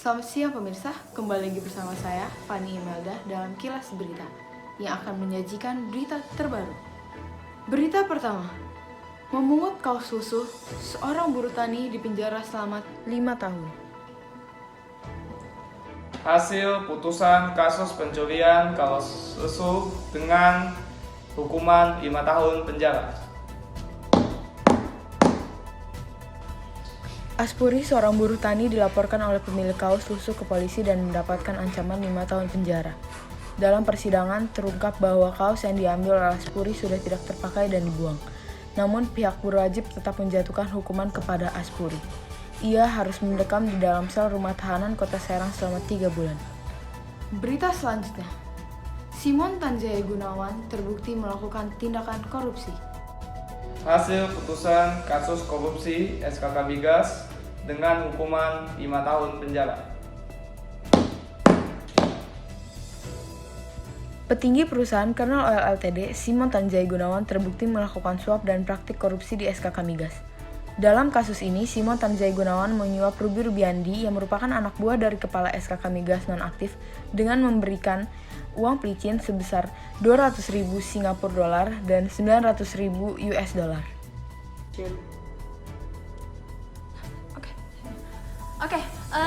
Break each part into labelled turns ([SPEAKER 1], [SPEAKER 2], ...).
[SPEAKER 1] Selamat siang pemirsa, kembali lagi bersama saya, Fani Imelda, dalam Kilas Berita, yang akan menyajikan berita terbaru. Berita pertama, memungut kaos susu, seorang buruh tani dipenjara selama 5 tahun.
[SPEAKER 2] Hasil putusan kasus pencurian kaos susu dengan hukuman 5 tahun penjara.
[SPEAKER 1] Aspuri, seorang buruh tani, dilaporkan oleh pemilik kaos susu ke polisi dan mendapatkan ancaman 5 tahun penjara. Dalam persidangan, terungkap bahwa kaos yang diambil oleh Aspuri sudah tidak terpakai dan dibuang. Namun, pihak berwajib tetap menjatuhkan hukuman kepada Aspuri. Ia harus mendekam di dalam sel rumah tahanan Kota Serang selama 3 bulan. Berita selanjutnya, Simon Tanjaya Gunawan terbukti melakukan tindakan korupsi.
[SPEAKER 2] Hasil putusan kasus korupsi SKK Migas dengan hukuman 5 tahun penjara.
[SPEAKER 1] Petinggi perusahaan Kernel Oil Ltd, Simon Tanjaya Gunawan terbukti melakukan suap dan praktik korupsi di SKK Migas. Dalam kasus ini, Simon Tanjaya Gunawan menyuap Ruby Rubiandi yang merupakan anak buah dari kepala SKK Migas nonaktif dengan memberikan uang pelicin sebesar 200.000 Singapura dolar dan 900.000 US dollar.
[SPEAKER 3] Oke,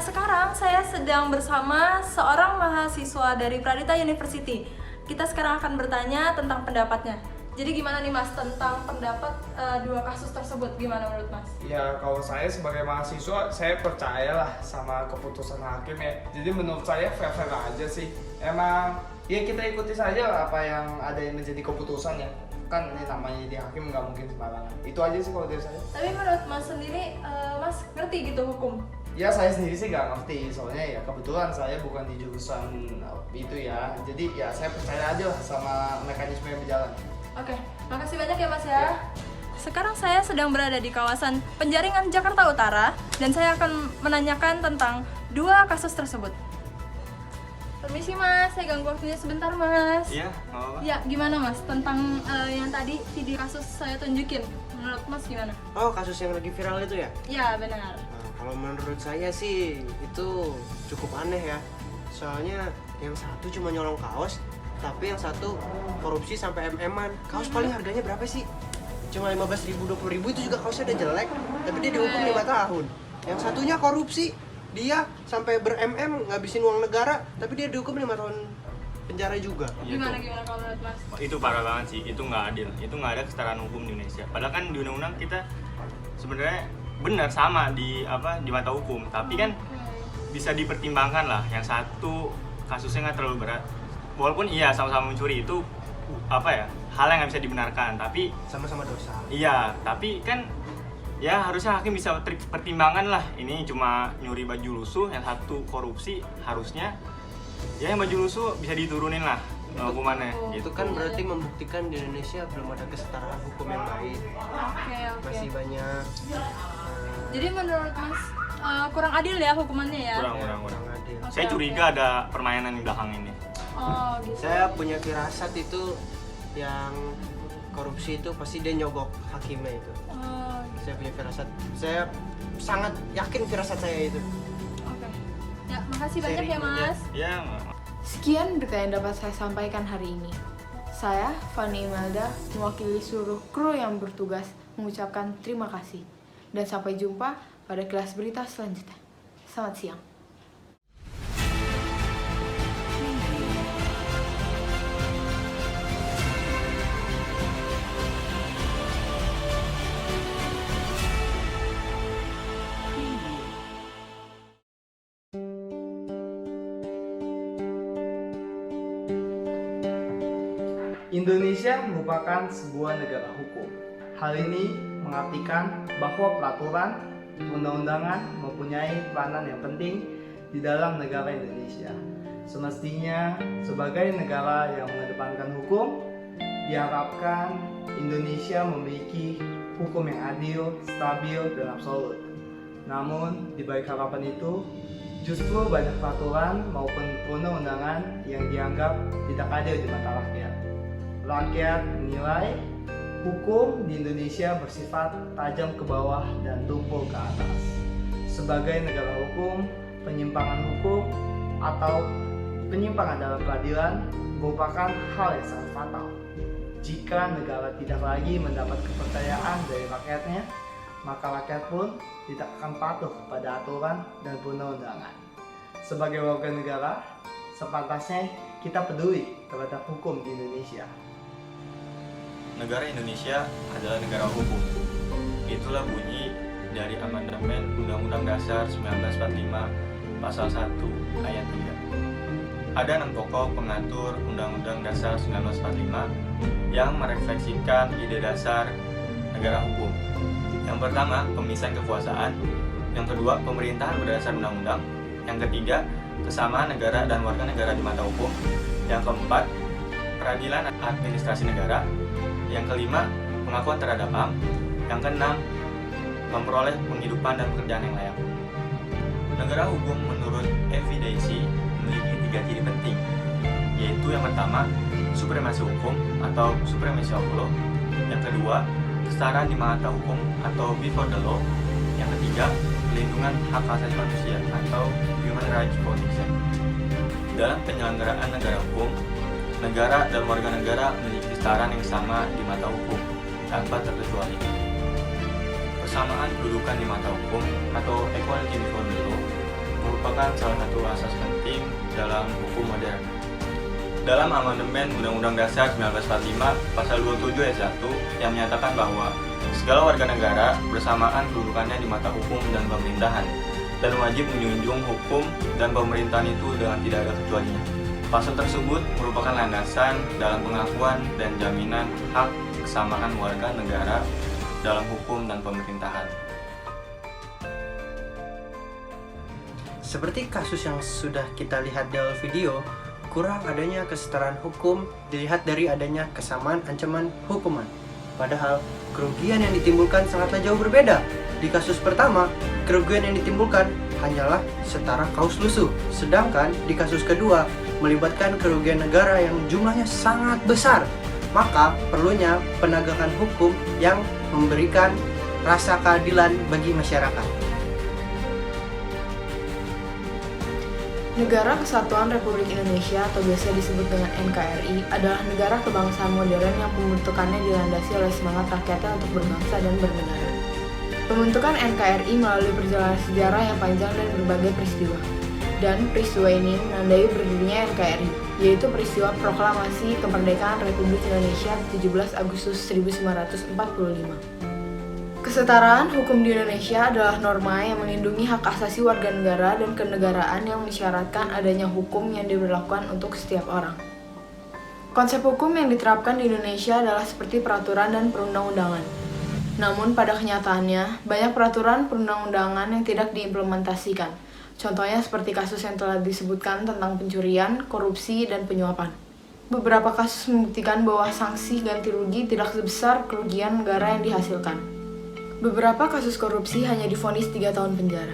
[SPEAKER 3] sekarang saya sedang bersama seorang mahasiswa dari Pradita University. Kita sekarang akan bertanya tentang pendapatnya. Jadi gimana nih Mas tentang pendapat dua kasus tersebut? Gimana menurut Mas?
[SPEAKER 2] Ya kalau saya sebagai mahasiswa, saya percayalah sama keputusan hakim ya. Jadi menurut saya fair-fair aja sih. Emang ya kita ikuti saja apa yang ada yang menjadi keputusan ya. Kan ini namanya di hakim nggak mungkin sembarangan. Itu aja sih kalau dari saya.
[SPEAKER 3] Tapi menurut Mas sendiri, Mas ngerti gitu hukum?
[SPEAKER 2] Ya saya sendiri sih nggak ngerti, soalnya ya kebetulan saya bukan di jurusan itu ya. Jadi ya saya percaya aja lah sama mekanisme yang berjalan.
[SPEAKER 3] Oke, makasih banyak ya Mas ya. Sekarang saya sedang berada di kawasan Penjaringan Jakarta Utara dan saya akan menanyakan tentang dua kasus tersebut. Permisi Mas, saya ganggu waktunya sebentar Mas.
[SPEAKER 2] Iya, nggak apa-apa.
[SPEAKER 3] Ya, gimana Mas tentang yang tadi video kasus saya tunjukin? Menurut Mas gimana?
[SPEAKER 4] Oh, kasus yang lagi viral itu ya?
[SPEAKER 3] Ya, benar.
[SPEAKER 4] Nah, kalau menurut saya sih itu cukup aneh ya. Soalnya yang satu cuma nyolong kaos, tapi yang satu korupsi sampai MM-an. Kaos paling harganya berapa sih? Cuma 15.000, 20.000, itu juga kaosnya udah jelek, tapi dia dihukum 5 tahun. Yang satunya korupsi, dia sampai ber-MM ngabisin uang negara, tapi dia dihukum 5 tahun penjara juga.
[SPEAKER 3] Gimana kalau menurut Mas?
[SPEAKER 5] Itu parah banget sih, itu nggak adil, itu nggak ada kesetaraan hukum di Indonesia. Padahal kan di undang-undang kita sebenarnya benar sama di mata hukum, tapi kan bisa dipertimbangkan lah. Yang satu kasusnya nggak terlalu berat, walaupun iya sama-sama mencuri, itu hal yang nggak bisa dibenarkan, tapi
[SPEAKER 4] Sama-sama dosa.
[SPEAKER 5] iya, tapi kan ya harusnya hakim bisa pertimbangan lah. Ini cuma nyuri baju lusuh, yang satu korupsi, harusnya ya yang baju lusuh bisa diturunin lah hukumannya gitu.
[SPEAKER 4] Itu kan berarti membuktikan di Indonesia belum ada kesetaraan hukum yang baik.
[SPEAKER 3] Oke.
[SPEAKER 4] Masih banyak
[SPEAKER 3] Jadi menurut Mas kurang adil ya hukumannya ya?
[SPEAKER 5] kurang.
[SPEAKER 4] kurang adil.
[SPEAKER 5] Saya curiga ada permainan di belakang ini.
[SPEAKER 3] Oh, gitu.
[SPEAKER 4] Saya punya firasat itu yang korupsi itu pasti dia nyogok hakimnya itu.
[SPEAKER 3] Oh, gitu.
[SPEAKER 4] Saya punya firasat. Saya sangat yakin firasat saya itu.
[SPEAKER 3] Oke. Ya, makasih banyak ya Mas.
[SPEAKER 5] Ya,
[SPEAKER 1] Sekian berita yang dapat saya sampaikan hari ini. Saya, Fani Imelda, mewakili seluruh kru yang bertugas mengucapkan terima kasih. Dan sampai jumpa pada kelas berita selanjutnya. Selamat siang.
[SPEAKER 2] Indonesia merupakan sebuah negara hukum. Hal ini mengartikan bahwa peraturan undang-undangan mempunyai peranan yang penting di dalam negara Indonesia. Semestinya sebagai negara yang mengedepankan hukum, diharapkan Indonesia memiliki hukum yang adil, stabil, dan absolut. Namun di balik harapan itu, justru banyak peraturan maupun undang-undangan yang dianggap tidak adil di mata rakyat. Rakyat menilai hukum di Indonesia bersifat tajam ke bawah dan tumpul ke atas. Sebagai negara hukum, penyimpangan hukum atau penyimpangan dalam peradilan merupakan hal yang sangat fatal. Jika negara tidak lagi mendapat kepercayaan dari rakyatnya, maka rakyat pun tidak akan patuh pada aturan dan perundang-undangan. Sebagai warga negara, sepantasnya kita peduli terhadap hukum di Indonesia.
[SPEAKER 5] Negara Indonesia adalah negara hukum. Itulah bunyi dari Amandemen Undang-Undang Dasar 1945 Pasal 1 Ayat 3. Ada 6 pokok pengatur Undang-Undang Dasar 1945 yang merefleksikan ide dasar negara hukum. Yang pertama, pemisahan kekuasaan. Yang kedua, pemerintahan berdasar undang-undang. Yang ketiga, kesamaan negara dan warga negara di mata hukum. Yang keempat, peradilan administrasi negara. Yang kelima, pengakuan terhadap HAM. Yang keenam, memperoleh penghidupan dan pekerjaan yang layak. Negara hukum menurut evidensi memiliki 3 ciri penting, yaitu yang pertama, supremasi hukum atau supremacy of law. Yang kedua, kesetaraan di mata hukum atau before the law. Yang ketiga, pelindungan hak asasi manusia atau human rights protection. Dalam penyelenggaraan negara hukum, negara dan warga negara memiliki kesetaraan yang sama di mata hukum tanpa terkecuali. Persamaan kedudukan di mata hukum atau equality before the law merupakan salah satu asas penting dalam hukum modern. Dalam Amandemen Undang-Undang Dasar 1945 Pasal 27 Ayat 1 yang menyatakan bahwa segala warga negara bersamaan kedudukannya di mata hukum dan pemerintahan dan wajib menjunjung hukum dan pemerintahan itu dengan tidak ada kecualinya. Pasal tersebut merupakan landasan dalam pengakuan dan jaminan hak kesamaan warga negara dalam hukum dan pemerintahan.
[SPEAKER 4] Seperti kasus yang sudah kita lihat dalam video, kurang adanya kesetaraan hukum dilihat dari adanya kesamaan ancaman hukuman. Padahal kerugian yang ditimbulkan sangatlah jauh berbeda. Di kasus pertama, kerugian yang ditimbulkan hanyalah setara kaus lusuh. Sedangkan di kasus kedua, melibatkan kerugian negara yang jumlahnya sangat besar. Maka perlunya penegakan hukum yang memberikan rasa keadilan bagi masyarakat.
[SPEAKER 1] Negara Kesatuan Republik Indonesia atau biasa disebut dengan NKRI adalah negara kebangsaan modern yang pembentukannya dilandasi oleh semangat rakyatnya untuk berbangsa dan bernegara. Pembentukan NKRI melalui perjalanan sejarah yang panjang dan berbagai peristiwa. Dan peristiwa ini menandai berdirinya NKRI, yaitu peristiwa Proklamasi Kemerdekaan Republik Indonesia 17 Agustus 1945. Kesetaraan hukum di Indonesia adalah norma yang melindungi hak asasi warga negara dan kenegaraan yang mensyaratkan adanya hukum yang diberlakukan untuk setiap orang. Konsep hukum yang diterapkan di Indonesia adalah seperti peraturan dan perundang-undangan. Namun pada kenyataannya, banyak peraturan perundang-undangan yang tidak diimplementasikan. Contohnya seperti kasus yang telah disebutkan tentang pencurian, korupsi, dan penyuapan. Beberapa kasus membuktikan bahwa sanksi ganti rugi tidak sebesar kerugian negara yang dihasilkan. Beberapa kasus korupsi hanya divonis 3 tahun penjara.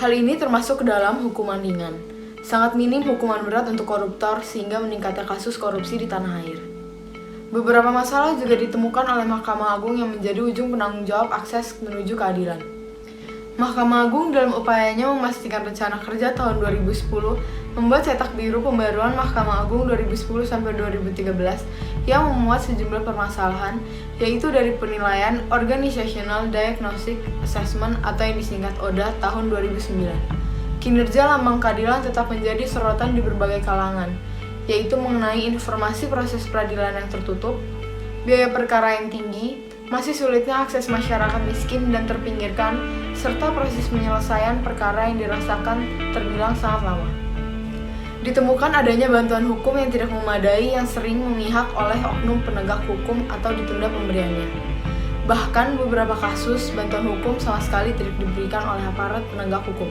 [SPEAKER 1] Hal ini termasuk ke dalam hukuman ringan. Sangat minim hukuman berat untuk koruptor sehingga meningkatnya kasus korupsi di tanah air. Beberapa masalah juga ditemukan oleh Mahkamah Agung yang menjadi ujung penanggung jawab akses menuju keadilan. Mahkamah Agung dalam upayanya memastikan rencana kerja tahun 2010 membuat cetak biru pembaruan Mahkamah Agung 2010-2013 yang memuat sejumlah permasalahan, yaitu dari penilaian Organizational Diagnostic Assessment atau yang disingkat ODA tahun 2009. Kinerja lambang keadilan tetap menjadi sorotan di berbagai kalangan, yaitu mengenai informasi proses peradilan yang tertutup, biaya perkara yang tinggi, masih sulitnya akses masyarakat miskin dan terpinggirkan, serta proses penyelesaian perkara yang dirasakan terbilang sangat lama. Ditemukan adanya bantuan hukum yang tidak memadai yang sering memihak oleh oknum penegak hukum atau ditunda pemberiannya. Bahkan beberapa kasus bantuan hukum sama sekali tidak diberikan oleh aparat penegak hukum.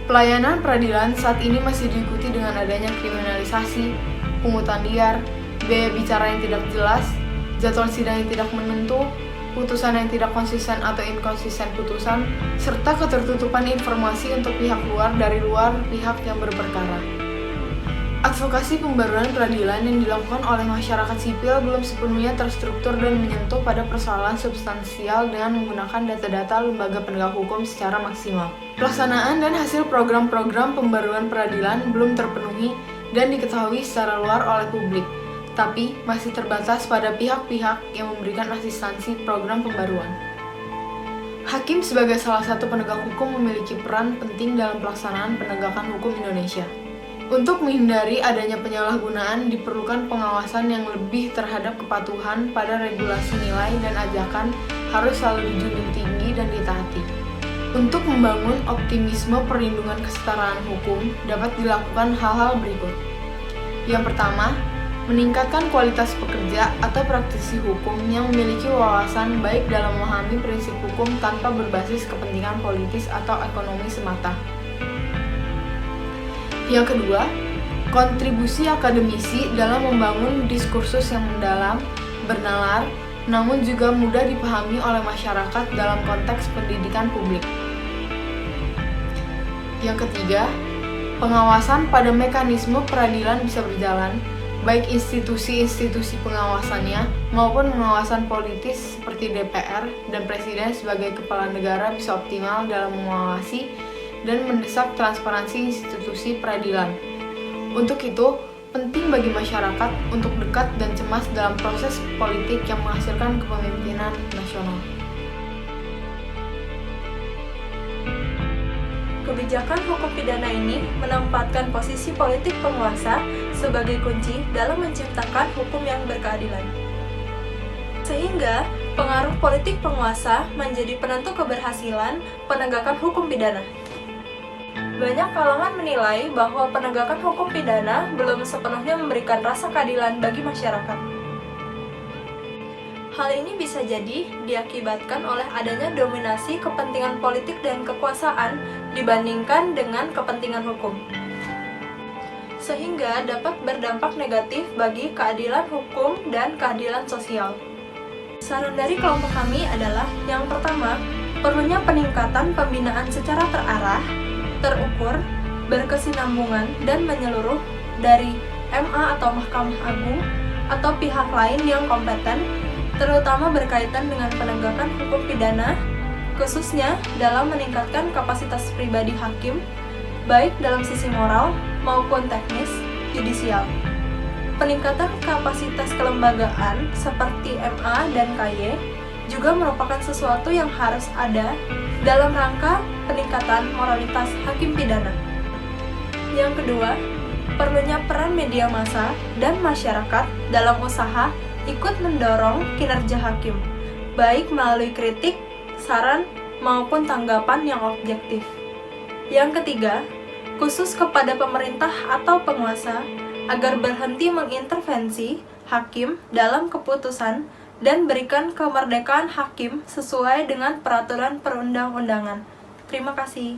[SPEAKER 1] Pelayanan peradilan saat ini masih diikuti dengan adanya kriminalisasi, pungutan liar, biaya bicara yang tidak jelas, jadwal sidang yang tidak menentu, putusan yang tidak konsisten atau inkonsisten putusan, serta ketertutupan informasi untuk pihak luar dari luar pihak yang berperkara. Advokasi pembaruan peradilan yang dilakukan oleh masyarakat sipil belum sepenuhnya terstruktur dan menyentuh pada persoalan substansial dengan menggunakan data-data lembaga penegak hukum secara maksimal. Pelaksanaan dan hasil program-program pembaruan peradilan belum terpenuhi dan diketahui secara luar oleh publik, tapi masih terbatas pada pihak-pihak yang memberikan asistansi program pembaruan. Hakim sebagai salah satu penegak hukum memiliki peran penting dalam pelaksanaan penegakan hukum Indonesia. Untuk menghindari adanya penyalahgunaan, diperlukan pengawasan yang lebih terhadap kepatuhan pada regulasi nilai dan ajakan harus selalu dijunjung tinggi dan ditaati. Untuk membangun optimisme perlindungan kesetaraan hukum, dapat dilakukan hal-hal berikut. Yang pertama, meningkatkan kualitas pekerja atau praktisi hukum yang memiliki wawasan baik dalam memahami prinsip hukum tanpa berbasis kepentingan politis atau ekonomi semata. Yang kedua, kontribusi akademisi dalam membangun diskursus yang mendalam, bernalar, namun juga mudah dipahami oleh masyarakat dalam konteks pendidikan publik. Yang ketiga, pengawasan pada mekanisme peradilan bisa berjalan, baik institusi-institusi pengawasannya maupun pengawasan politis seperti DPR dan Presiden sebagai kepala negara bisa optimal dalam mengawasi dan mendesak transparansi institusi peradilan. Untuk itu, penting bagi masyarakat untuk dekat dan cemas dalam proses politik yang menghasilkan kepemimpinan nasional.
[SPEAKER 3] Kebijakan hukum pidana ini menempatkan posisi politik penguasa sebagai kunci dalam menciptakan hukum yang berkeadilan. Sehingga, pengaruh politik penguasa menjadi penentu keberhasilan penegakan hukum pidana. Banyak kalangan menilai bahwa penegakan hukum pidana belum sepenuhnya memberikan rasa keadilan bagi masyarakat. Hal ini bisa jadi diakibatkan oleh adanya dominasi kepentingan politik dan kekuasaan dibandingkan dengan kepentingan hukum, sehingga dapat berdampak negatif bagi keadilan hukum dan keadilan sosial. Saran dari kelompok kami adalah yang pertama, perlunya peningkatan pembinaan secara terarah, terukur, berkesinambungan, dan menyeluruh dari MA atau Mahkamah Agung atau pihak lain yang kompeten, terutama berkaitan dengan penegakan hukum pidana, khususnya dalam meningkatkan kapasitas pribadi hakim, baik dalam sisi moral maupun teknis, yudisial. Peningkatan kapasitas kelembagaan seperti MA dan KY juga merupakan sesuatu yang harus ada dalam rangka peningkatan moralitas hakim pidana. Yang kedua, perlunya peran media massa dan masyarakat dalam usaha ikut mendorong kinerja hakim, baik melalui kritik, saran, maupun tanggapan yang objektif. Yang ketiga, khusus kepada pemerintah atau penguasa, agar berhenti mengintervensi hakim dalam keputusan dan berikan kemerdekaan hakim sesuai dengan peraturan perundang-undangan. Terima kasih.